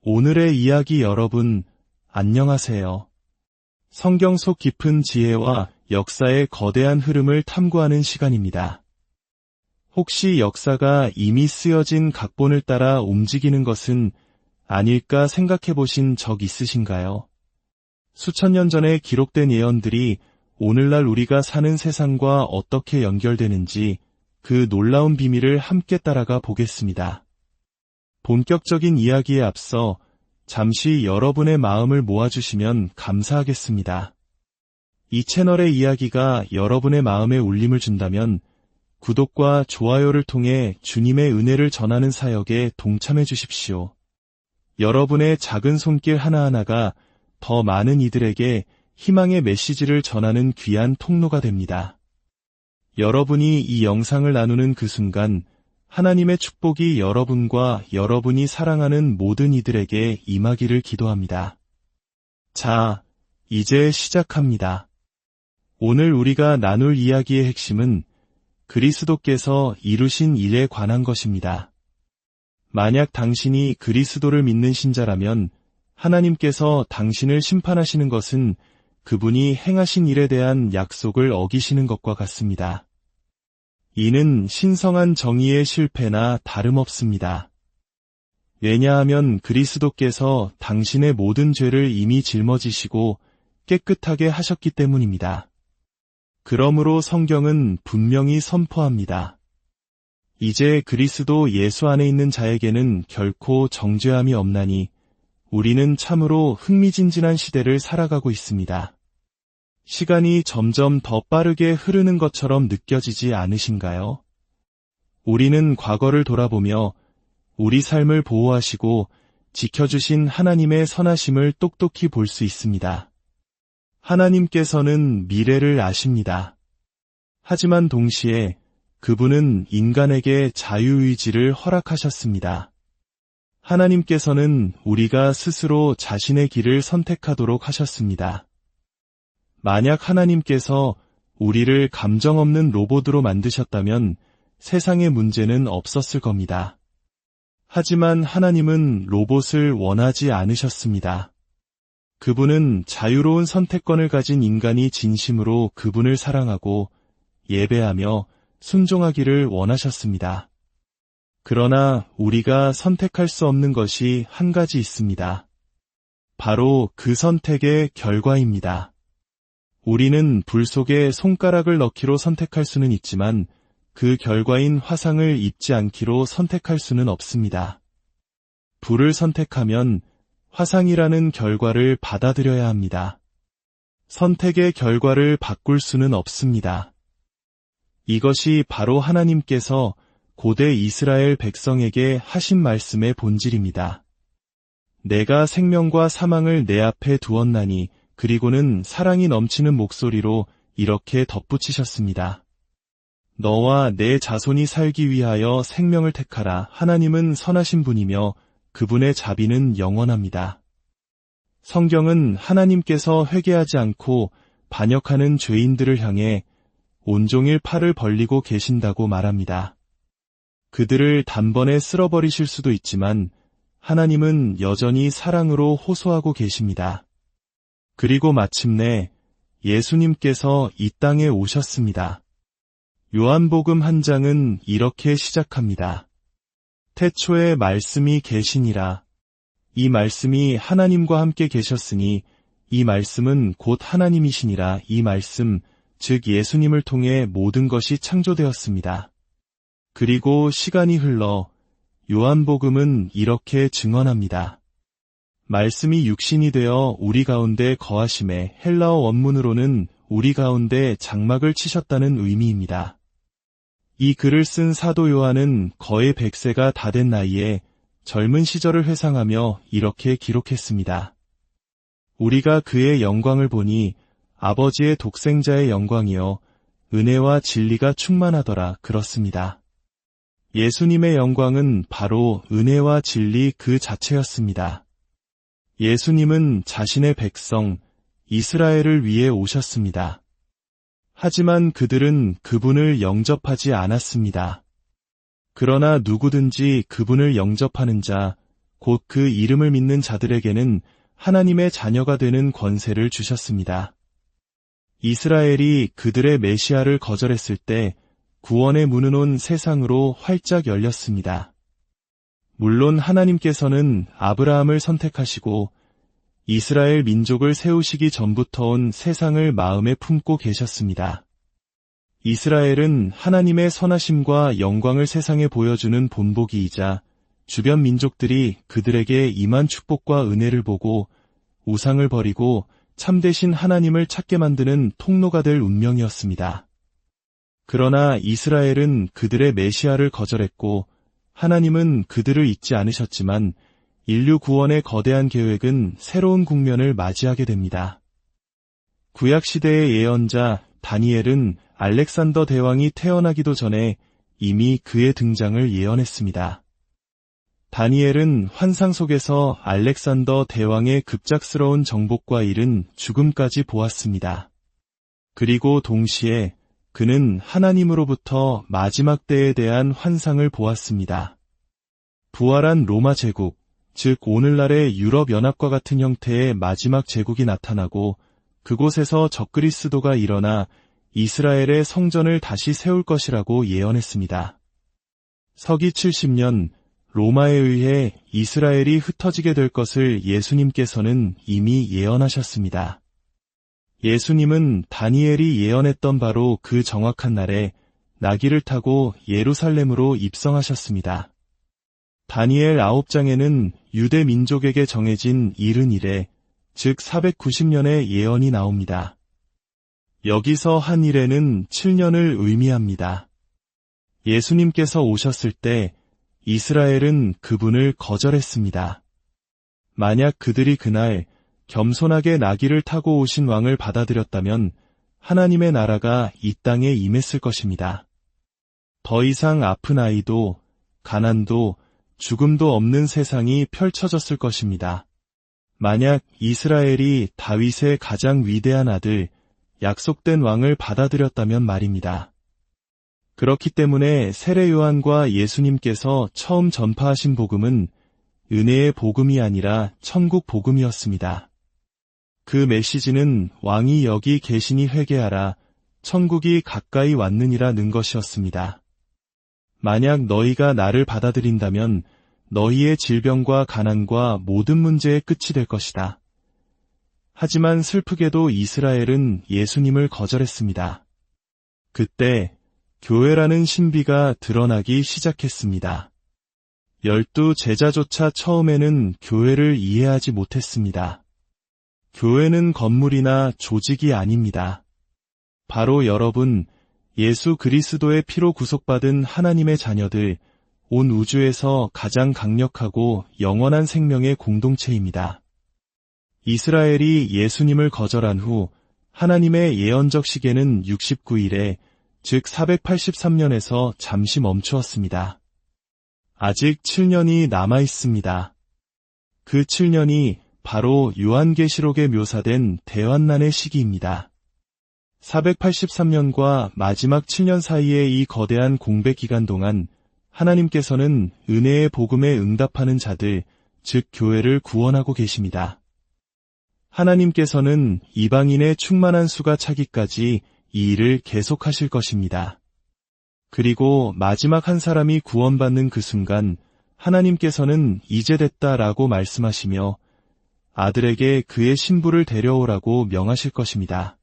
오늘의 이야기 여러분, 안녕하세요. 성경 속 깊은 지혜와 역사의 거대한 흐름을 탐구하는 시간입니다. 혹시 역사가 이미 쓰여진 각본을 따라 움직이는 것은 아닐까 생각해 보신 적 있으신가요? 수천 년 전에 기록된 예언들이 오늘날 우리가 사는 세상과 어떻게 연결되는지 그 놀라운 비밀을 함께 따라가 보겠습니다. 본격적인 이야기에 앞서 잠시 여러분의 마음을 모아주시면 감사하겠습니다. 이 채널의 이야기가 여러분의 마음에 울림을 준다면 구독과 좋아요를 통해 주님의 은혜를 전하는 사역에 동참해 주십시오. 여러분의 작은 손길 하나하나가 더 많은 이들에게 희망의 메시지를 전하는 귀한 통로가 됩니다. 여러분이 이 영상을 나누는 그 순간 하나님의 축복이 여러분과 여러분이 사랑하는 모든 이들에게 임하기를 기도합니다. 자, 이제 시작합니다. 오늘 우리가 나눌 이야기의 핵심은 그리스도께서 이루신 일에 관한 것입니다. 만약 당신이 그리스도를 믿는 신자라면 하나님께서 당신을 심판하시는 것은 그분이 행하신 일에 대한 약속을 어기시는 것과 같습니다. 이는 신성한 정의의 실패나 다름없습니다. 왜냐하면 그리스도께서 당신의 모든 죄를 이미 짊어지시고 깨끗하게 하셨기 때문입니다. 그러므로 성경은 분명히 선포합니다. 이제 그리스도 예수 안에 있는 자에게는 결코 정죄함이 없나니 우리는 참으로 흥미진진한 시대를 살아가고 있습니다. 시간이 점점 더 빠르게 흐르는 것처럼 느껴지지 않으신가요? 우리는 과거를 돌아보며 우리 삶을 보호하시고 지켜주신 하나님의 선하심을 똑똑히 볼 수 있습니다. 하나님께서는 미래를 아십니다. 하지만 동시에 그분은 인간에게 자유의지를 허락하셨습니다. 하나님께서는 우리가 스스로 자신의 길을 선택하도록 하셨습니다. 만약 하나님께서 우리를 감정 없는 로봇으로 만드셨다면 세상에 문제는 없었을 겁니다. 하지만 하나님은 로봇을 원하지 않으셨습니다. 그분은 자유로운 선택권을 가진 인간이 진심으로 그분을 사랑하고 예배하며 순종하기를 원하셨습니다. 그러나 우리가 선택할 수 없는 것이 한 가지 있습니다. 바로 그 선택의 결과입니다. 우리는 불 속에 손가락을 넣기로 선택할 수는 있지만 그 결과인 화상을 입지 않기로 선택할 수는 없습니다. 불을 선택하면 화상이라는 결과를 받아들여야 합니다. 선택의 결과를 바꿀 수는 없습니다. 이것이 바로 하나님께서 고대 이스라엘 백성에게 하신 말씀의 본질입니다. 내가 생명과 사망을 내 앞에 두었나니 그리고는 사랑이 넘치는 목소리로 이렇게 덧붙이셨습니다. 너와 내 자손이 살기 위하여 생명을 택하라. 하나님은 선하신 분이며 그분의 자비는 영원합니다. 성경은 하나님께서 회개하지 않고 반역하는 죄인들을 향해 온종일 팔을 벌리고 계신다고 말합니다. 그들을 단번에 쓸어버리실 수도 있지만 하나님은 여전히 사랑으로 호소하고 계십니다. 그리고 마침내 예수님께서 이 땅에 오셨습니다. 요한복음 1장은 이렇게 시작합니다. 태초에 말씀이 계시니라. 이 말씀이 하나님과 함께 계셨으니 이 말씀은 곧 하나님이시니라. 이 말씀, 즉 예수님을 통해 모든 것이 창조되었습니다. 그리고 시간이 흘러 요한복음은 이렇게 증언합니다. 말씀이 육신이 되어 우리 가운데 거하심에 헬라어 원문으로는 우리 가운데 장막을 치셨다는 의미입니다. 이 글을 쓴 사도 요한은 거의 100세가 다 된 나이에 젊은 시절을 회상하며 이렇게 기록했습니다. 우리가 그의 영광을 보니 아버지의 독생자의 영광이요 은혜와 진리가 충만하더라. 그렇습니다. 예수님의 영광은 바로 은혜와 진리 그 자체였습니다. 예수님은 자신의 백성 이스라엘을 위해 오셨습니다. 하지만 그들은 그분을 영접하지 않았습니다. 그러나 누구든지 그분을 영접하는 자, 곧 그 이름을 믿는 자들에게는 하나님의 자녀가 되는 권세를 주셨습니다. 이스라엘이 그들의 메시아를 거절했을 때 구원의 문은 온 세상으로 활짝 열렸습니다. 물론 하나님께서는 아브라함을 선택하시고 이스라엘 민족을 세우시기 전부터 온 세상을 마음에 품고 계셨습니다. 이스라엘은 하나님의 선하심과 영광을 세상에 보여주는 본보기이자 주변 민족들이 그들에게 임한 축복과 은혜를 보고 우상을 버리고 참되신 하나님을 찾게 만드는 통로가 될 운명이었습니다. 그러나 이스라엘은 그들의 메시아를 거절했고 하나님은 그들을 잊지 않으셨지만 인류 구원의 거대한 계획은 새로운 국면을 맞이하게 됩니다. 구약시대의 예언자 다니엘은 알렉산더 대왕이 태어나기도 전에 이미 그의 등장을 예언했습니다. 다니엘은 환상 속에서 알렉산더 대왕의 급작스러운 정복과 이른 죽음까지 보았습니다. 그리고 동시에 그는 하나님으로부터 마지막 때에 대한 환상을 보았습니다. 부활한 로마 제국, 즉 오늘날의 유럽연합과 같은 형태의 마지막 제국이 나타나고 그곳에서 적그리스도가 일어나 이스라엘의 성전을 다시 세울 것이라고 예언했습니다. 서기 70년 로마에 의해 이스라엘이 흩어지게 될 것을 예수님께서는 이미 예언하셨습니다. 예수님은 다니엘이 예언했던 바로 그 정확한 날에 나귀를 타고 예루살렘으로 입성하셨습니다. 다니엘 9장에는 유대 민족에게 정해진 이른 일에, 즉 490년의 예언이 나옵니다. 여기서 한 일에는 7년을 의미합니다. 예수님께서 오셨을 때 이스라엘은 그분을 거절했습니다. 만약 그들이 그날 겸손하게 나귀를 타고 오신 왕을 받아들였다면 하나님의 나라가 이 땅에 임했을 것입니다. 더 이상 아픈 아이도 가난도 죽음도 없는 세상이 펼쳐졌을 것입니다. 만약 이스라엘이 다윗의 가장 위대한 아들, 약속된 왕을 받아들였다면 말입니다. 그렇기 때문에 세례 요한과 예수님께서 처음 전파하신 복음은 은혜의 복음이 아니라 천국 복음이었습니다. 그 메시지는 왕이 여기 계시니 회개하라, 천국이 가까이 왔느니라는 것이었습니다. 만약 너희가 나를 받아들인다면 너희의 질병과 가난과 모든 문제의 끝이 될 것이다. 하지만 슬프게도 이스라엘은 예수님을 거절했습니다. 그때 교회라는 신비가 드러나기 시작했습니다. 12 제자조차 처음에는 교회를 이해하지 못했습니다. 교회는 건물이나 조직이 아닙니다. 바로 여러분, 예수 그리스도의 피로 구속받은 하나님의 자녀들, 온 우주에서 가장 강력하고 영원한 생명의 공동체입니다. 이스라엘이 예수님을 거절한 후 하나님의 예언적 시계는 69일에, 즉 483년에서 잠시 멈추었습니다. 아직 7년이 남아 있습니다. 그 7년이 바로 요한계시록에 묘사된 대환난의 시기입니다. 483년과 마지막 7년 사이의 이 거대한 공백 기간 동안 하나님께서는 은혜의 복음에 응답하는 자들, 즉 교회를 구원하고 계십니다. 하나님께서는 이방인의 충만한 수가 차기까지 이 일을 계속하실 것입니다. 그리고 마지막 한 사람이 구원받는 그 순간 하나님께서는 이제 됐다라고 말씀하시며 아들에게 그의 신부를 데려오라고 명하실 것입니다.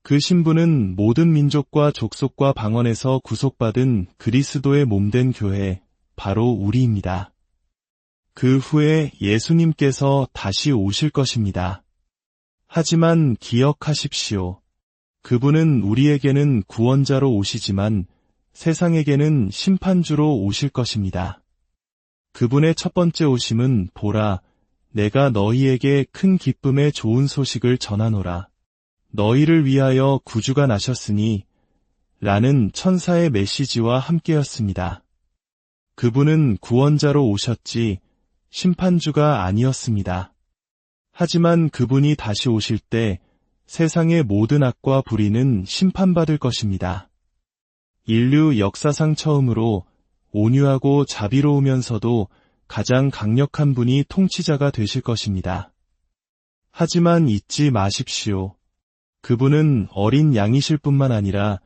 그 신부는 모든 민족과 족속과 방언에서 구속받은 그리스도의 몸된 교회, 바로 우리입니다. 그 후에 예수님께서 다시 오실 것입니다. 하지만 기억하십시오. 그분은 우리에게는 구원자로 오시지만 세상에게는 심판주로 오실 것입니다. 그분의 첫 번째 오심은 보라, 내가 너희에게 큰 기쁨의 좋은 소식을 전하노라. 너희를 위하여 구주가 나셨으니 라는 천사의 메시지와 함께였습니다. 그분은 구원자로 오셨지 심판주가 아니었습니다. 하지만 그분이 다시 오실 때 세상의 모든 악과 불의는 심판받을 것입니다. 인류 역사상 처음으로 온유하고 자비로우면서도 가장 강력한 분이 통치자가 되실 것입니다. 하지만 잊지 마십시오. 그분은 어린 양이실 뿐만 아니라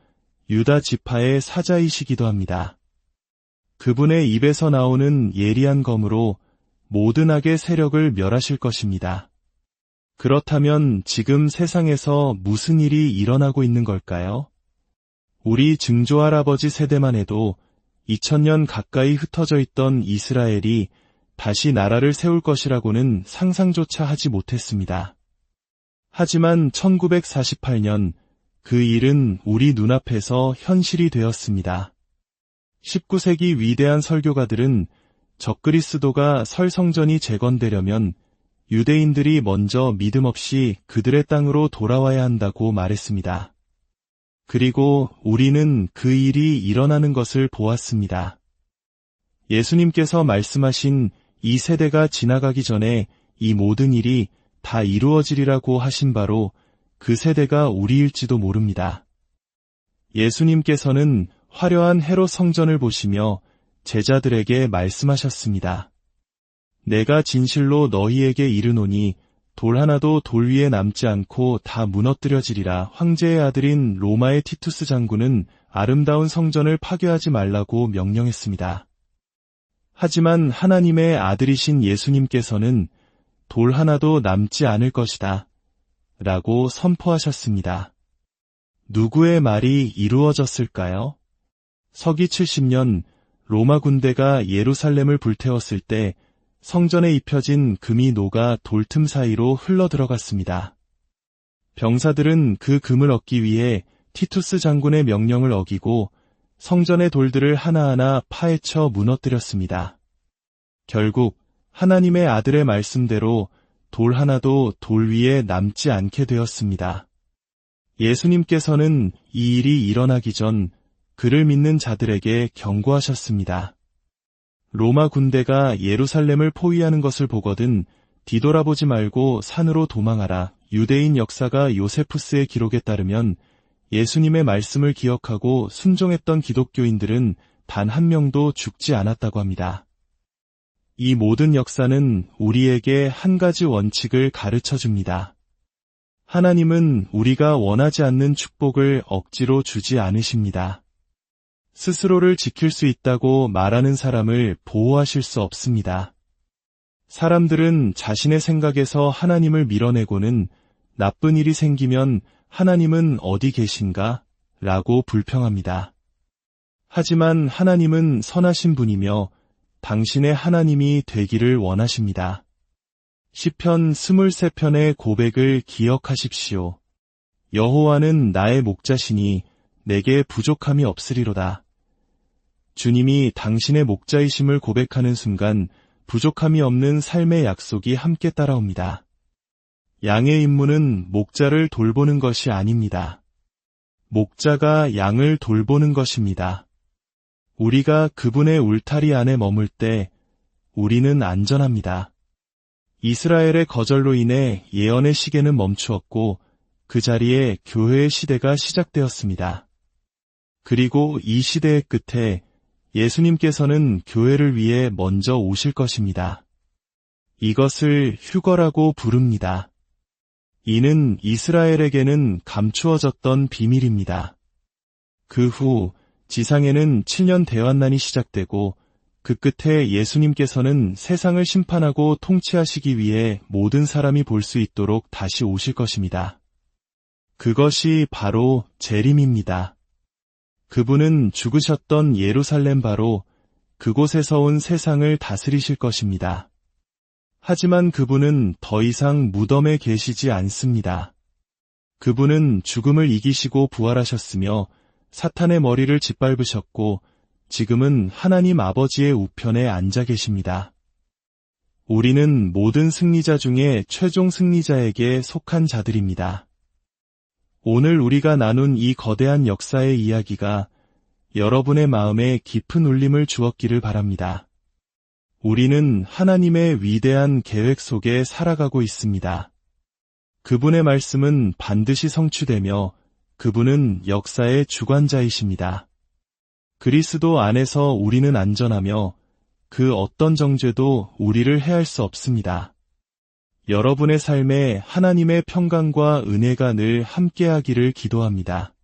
유다 지파의 사자이시기도 합니다. 그분의 입에서 나오는 예리한 검으로 모든 악의 세력을 멸하실 것입니다. 그렇다면 지금 세상에서 무슨 일이 일어나고 있는 걸까요? 우리 증조할아버지 세대만 해도 2000년 가까이 흩어져 있던 이스라엘이 다시 나라를 세울 것이라고는 상상조차 하지 못했습니다. 하지만 1948년 그 일은 우리 눈앞에서 현실이 되었습니다. 19세기 위대한 설교가들은 적그리스도가 설 성전이 재건되려면 유대인들이 먼저 믿음 없이 그들의 땅으로 돌아와야 한다고 말했습니다. 그리고 우리는 그 일이 일어나는 것을 보았습니다. 예수님께서 말씀하신 이 세대가 지나가기 전에 이 모든 일이 다 이루어지리라고 하신 바로 그 세대가 우리일지도 모릅니다. 예수님께서는 화려한 헤롯 성전을 보시며 제자들에게 말씀하셨습니다. 내가 진실로 너희에게 이르노니 돌 하나도 돌 위에 남지 않고 다 무너뜨려지리라. 황제의 아들인 로마의 티투스 장군은 아름다운 성전을 파괴하지 말라고 명령했습니다. 하지만 하나님의 아들이신 예수님께서는 돌 하나도 남지 않을 것이다 라고 선포하셨습니다. 누구의 말이 이루어졌을까요? 서기 70년 로마 군대가 예루살렘을 불태웠을 때 성전에 입혀진 금이 녹아 돌틈 사이로 흘러들어갔습니다. 병사들은 그 금을 얻기 위해 티투스 장군의 명령을 어기고 성전의 돌들을 하나하나 파헤쳐 무너뜨렸습니다. 결국 하나님의 아들의 말씀대로 돌 하나도 돌 위에 남지 않게 되었습니다. 예수님께서는 이 일이 일어나기 전 그를 믿는 자들에게 경고하셨습니다. 로마 군대가 예루살렘을 포위하는 것을 보거든 뒤돌아보지 말고 산으로 도망하라. 유대인 역사가 요세푸스의 기록에 따르면 예수님의 말씀을 기억하고 순종했던 기독교인들은 단 한 명도 죽지 않았다고 합니다. 이 모든 역사는 우리에게 한 가지 원칙을 가르쳐 줍니다. 하나님은 우리가 원하지 않는 축복을 억지로 주지 않으십니다. 스스로를 지킬 수 있다고 말하는 사람을 보호하실 수 없습니다. 사람들은 자신의 생각에서 하나님을 밀어내고는 나쁜 일이 생기면 하나님은 어디 계신가? 라고 불평합니다. 하지만 하나님은 선하신 분이며 당신의 하나님이 되기를 원하십니다. 시편 23편의 고백을 기억하십시오. 여호와는 나의 목자시니 내게 부족함이 없으리로다. 주님이 당신의 목자이심을 고백하는 순간 부족함이 없는 삶의 약속이 함께 따라옵니다. 양의 임무는 목자를 돌보는 것이 아닙니다. 목자가 양을 돌보는 것입니다. 우리가 그분의 울타리 안에 머물 때 우리는 안전합니다. 이스라엘의 거절로 인해 예언의 시계는 멈추었고 그 자리에 교회의 시대가 시작되었습니다. 그리고 이 시대의 끝에 예수님께서는 교회를 위해 먼저 오실 것입니다. 이것을 휴거라고 부릅니다. 이는 이스라엘에게는 감추어졌던 비밀입니다. 그 후 지상에는 7년 대환난이 시작되고 그 끝에 예수님께서는 세상을 심판하고 통치하시기 위해 모든 사람이 볼 수 있도록 다시 오실 것입니다. 그것이 바로 재림입니다. 그분은 죽으셨던 예루살렘 바로 그곳에서 온 세상을 다스리실 것입니다. 하지만 그분은 더 이상 무덤에 계시지 않습니다. 그분은 죽음을 이기시고 부활하셨으며 사탄의 머리를 짓밟으셨고 지금은 하나님 아버지의 우편에 앉아 계십니다. 우리는 모든 승리자 중에 최종 승리자에게 속한 자들입니다. 오늘 우리가 나눈 이 거대한 역사의 이야기가 여러분의 마음에 깊은 울림을 주었기를 바랍니다. 우리는 하나님의 위대한 계획 속에 살아가고 있습니다. 그분의 말씀은 반드시 성취되며 그분은 역사의 주관자이십니다. 그리스도 안에서 우리는 안전하며 그 어떤 정죄도 우리를 해할 수 없습니다. 여러분의 삶에 하나님의 평강과 은혜가 늘 함께하기를 기도합니다.